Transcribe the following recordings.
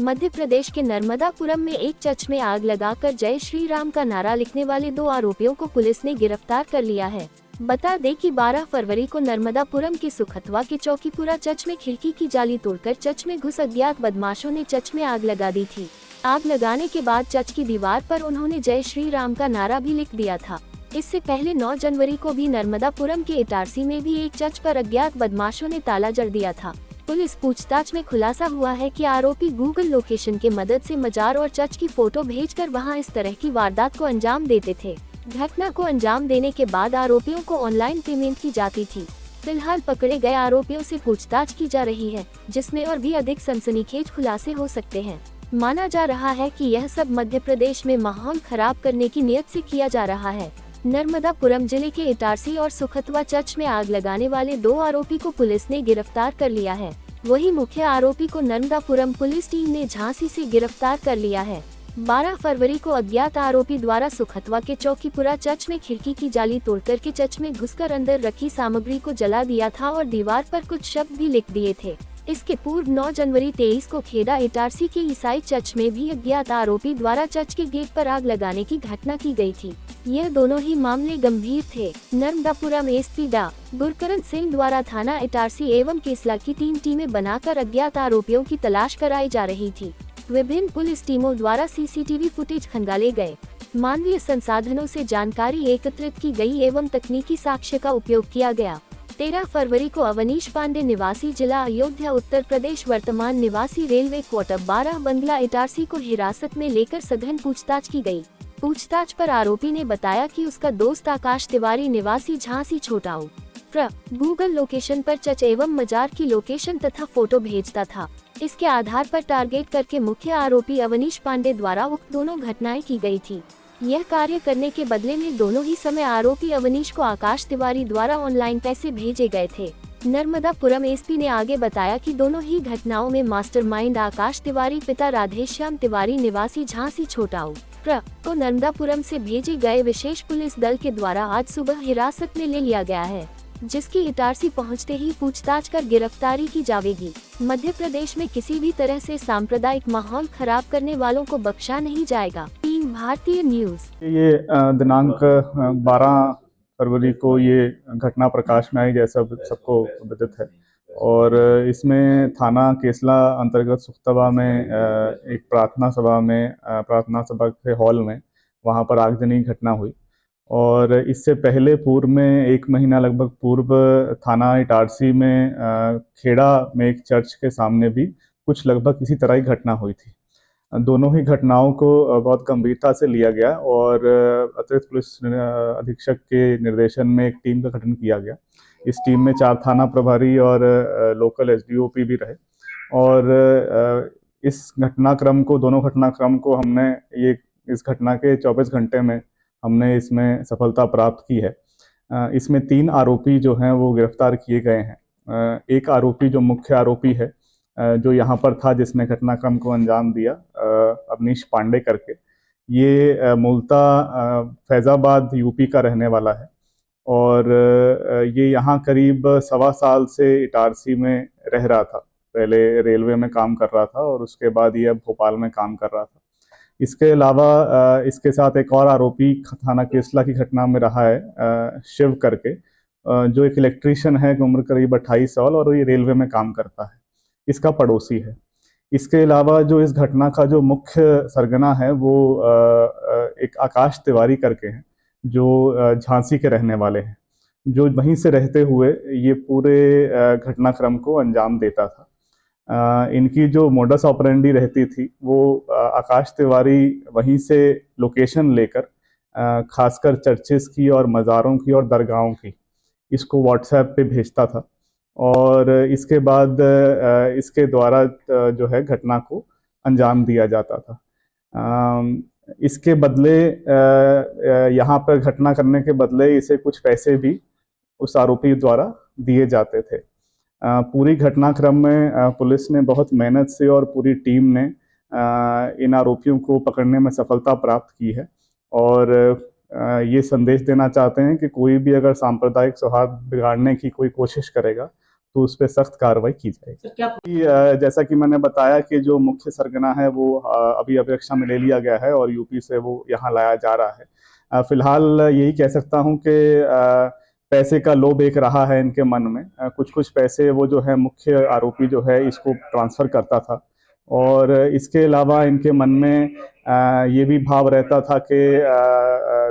मध्य प्रदेश के नर्मदापुरम में एक चर्च में आग लगाकर जय श्री राम का नारा लिखने वाले 2 आरोपियों को पुलिस ने गिरफ्तार कर लिया है। बता दें कि 12 फरवरी को नर्मदापुरम के सुखतवा के चौकीपुरा चर्च में खिड़की की जाली तोड़कर चर्च में घुस अज्ञात बदमाशों ने चर्च में आग लगा दी थी। आग लगाने के बाद चर्च की दीवार पर उन्होंने जय श्री राम का नारा भी लिख दिया था। इससे पहले 9 जनवरी को भी नर्मदापुरम के इटारसी में भी एक चर्च पर अज्ञात बदमाशों ने ताला जड़ दिया था। पुलिस पूछताछ में खुलासा हुआ है कि आरोपी गूगल लोकेशन के मदद से मजार और चर्च की फोटो भेजकर वहां इस तरह की वारदात को अंजाम देते थे। घटना को अंजाम देने के बाद आरोपियों को ऑनलाइन पेमेंट की जाती थी। फिलहाल पकड़े गए आरोपियों से पूछताछ की जा रही है, जिसमें और भी अधिक सनसनीखेज खुलासे हो सकते हैं। माना जा रहा है कि यह सब मध्य प्रदेश में माहौल खराब करने की नीयत से किया जा रहा है। नर्मदापुरम जिले के इटारसी और सुखतवा चर्च में आग लगाने वाले 2 आरोपी को पुलिस ने गिरफ्तार कर लिया है। वही मुख्य आरोपी को नर्मदापुरम पुलिस टीम ने झांसी से गिरफ्तार कर लिया है। 12 फरवरी को अज्ञात आरोपी द्वारा सुखतवा के चौकीपुरा चर्च में खिड़की की जाली तोड़कर के चर्च में घुसकर अंदर रखी सामग्री को जला दिया था और दीवार पर कुछ शब्द भी लिख दिए थे। इसके पूर्व 9 जनवरी 23 को खेड़ा इटारसी के ईसाई चर्च में भी अज्ञात आरोपी द्वारा चर्च के गेट पर आग लगाने की घटना की गई थी। यह दोनों ही मामले गंभीर थे। नर्मदापुरम एसपी डा. गुरकरण सिंह द्वारा थाना इटारसी एवं केसला की 3 टीमें बनाकर अज्ञात आरोपियों की तलाश कराई जा रही थी। विभिन्न पुलिस टीमों द्वारा सीसीटीवी फुटेज खंगाले गए, मानवीय संसाधनों से जानकारी एकत्रित की गई एवं तकनीकी साक्ष्य का उपयोग किया गया। 13 फरवरी को अवनीश पांडे निवासी जिला अयोध्या उत्तर प्रदेश वर्तमान निवासी रेलवे क्वार्टर 12 बंगला इटारसी को हिरासत में लेकर सघन पूछताछ की गई। पूछताछ पर आरोपी ने बताया कि उसका दोस्त आकाश तिवारी निवासी झांसी छोटाऊ गूगल लोकेशन पर चर्च एवं मजार की लोकेशन तथा फोटो भेजता था। इसके आधार पर टारगेट करके मुख्य आरोपी अवनीश पांडे द्वारा उक्त दोनों घटनाएं की गई थी। यह कार्य करने के बदले में दोनों ही समय आरोपी अवनीश को आकाश तिवारी द्वारा ऑनलाइन पैसे भेजे गए थे। नर्मदापुरम एसपी ने आगे बताया कि दोनों ही घटनाओं में मास्टरमाइंड आकाश तिवारी पिता राधेश्याम तिवारी निवासी झांसी छोटाऊ को नर्मदापुरम से भेजे गए विशेष पुलिस दल के द्वारा आज सुबह हिरासत में ले लिया गया है, जिसकी इटारसी पहुंचते ही पूछताछ कर गिरफ्तारी की जाएगी। मध्य प्रदेश में किसी भी तरह से सांप्रदायिक माहौल खराब करने वालों को बख्शा नहीं जाएगा। भारतीय न्यूज। ये दिनांक 12 फरवरी को ये घटना प्रकाश में आई, जैसा सबको विदित है। और इसमें थाना केसला अंतर्गत सुखतवा में एक प्रार्थना सभा के हॉल में वहाँ पर आगजनी घटना हुई। और इससे पहले पूर्व में 1 महीना लगभग पूर्व थाना इटारसी में खेड़ा में एक चर्च के सामने भी कुछ लगभग इसी तरह की घटना हुई थी। दोनों ही घटनाओं को बहुत गंभीरता से लिया गया और अतिरिक्त पुलिस अधीक्षक के निर्देशन में एक टीम का गठन किया गया। इस टीम में 4 थाना प्रभारी और लोकल एसडीओपी भी रहे। और इस दोनों घटनाक्रम को हमने इस घटना के 24 घंटे में हमने इसमें सफलता प्राप्त की है। इसमें 3 आरोपी जो हैं वो गिरफ्तार किए गए हैं। एक आरोपी जो मुख्य आरोपी है, जो यहाँ पर था जिसने घटनाक्रम को अंजाम दिया, अवनीश पांडे करके, ये मूलतः फैजाबाद यूपी का रहने वाला है। और ये यहाँ करीब 1.25 साल से इटारसी में रह रहा था। पहले रेलवे में काम कर रहा था और उसके बाद ये अब भोपाल में काम कर रहा था। इसके अलावा इसके साथ एक और आरोपी थाना केसला की घटना में रहा है, शिव करके, जो एक इलेक्ट्रीशियन है, उम्र करीब 28 साल, और ये रेलवे में काम करता है। इसका पड़ोसी है। इसके अलावा जो इस घटना का जो मुख्य सरगना है वो एक आकाश तिवारी करके हैं, जो झांसी के रहने वाले हैं, जो वहीं से रहते हुए ये पूरे घटनाक्रम को अंजाम देता था। इनकी जो मोडस ऑपरेंडी रहती थी वो आकाश तिवारी वहीं से लोकेशन लेकर खासकर चर्चेस की और मज़ारों की और दरगाहों की इसको व्हाट्सएप पे भेजता था। और इसके बाद इसके द्वारा जो है घटना को अंजाम दिया जाता था। इसके बदले यहाँ पर घटना करने के बदले इसे कुछ पैसे भी उस आरोपी द्वारा दिए जाते थे। पूरी घटनाक्रम में पुलिस ने बहुत मेहनत से और पूरी टीम ने इन आरोपियों को पकड़ने में सफलता प्राप्त की है। और ये संदेश देना चाहते हैं कि कोई भी अगर सांप्रदायिक सौहार्द बिगाड़ने की कोई कोशिश करेगा तो उस पर सख्त कार्रवाई की जाएगी। सर क्या जैसा कि मैंने बताया कि जो मुख्य सरगना है वो अभी अभिरक्षा में ले लिया गया है और यूपी से वो यहाँ लाया जा रहा है। फिलहाल यही कह सकता हूँ कि पैसे का लोभ एक रहा है इनके मन में। कुछ कुछ पैसे वो जो है मुख्य आरोपी जो है इसको ट्रांसफर करता था और इसके अलावा इनके मन में ये भी भाव रहता था कि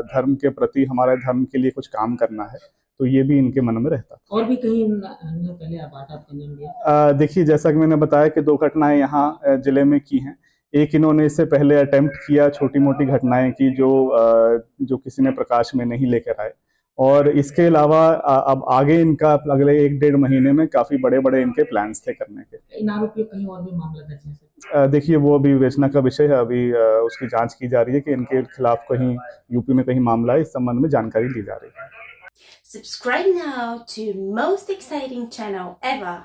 धर्म के प्रति, हमारे धर्म के लिए कुछ काम करना है, तो ये भी इनके मन में रहता था। और भी कहीं हमने पहले वारदात का अंजाम दिया? देखिए, जैसा कि मैंने बताया कि 2 घटनाएं यहाँ जिले में की हैं। एक इन्होंने इससे पहले अटेम्प्ट किया, छोटी मोटी घटनाएं की जो किसी ने प्रकाश में नहीं लेकर आए, और इसके अलावा अब आगे इनका अगले 1-1.5 महीने में काफी बड़े बड़े इनके प्लान्स थे करने के। इन आरोपियों कहीं और भी मामला दर्ज है सर? देखिए, वो अभी विवेचना का विषय है। अभी उसकी जांच की जा रही है कि इनके खिलाफ कहीं यूपी में कहीं मामला है, इस संबंध में जानकारी ली जा रही है। Subscribe now to most exciting channel ever.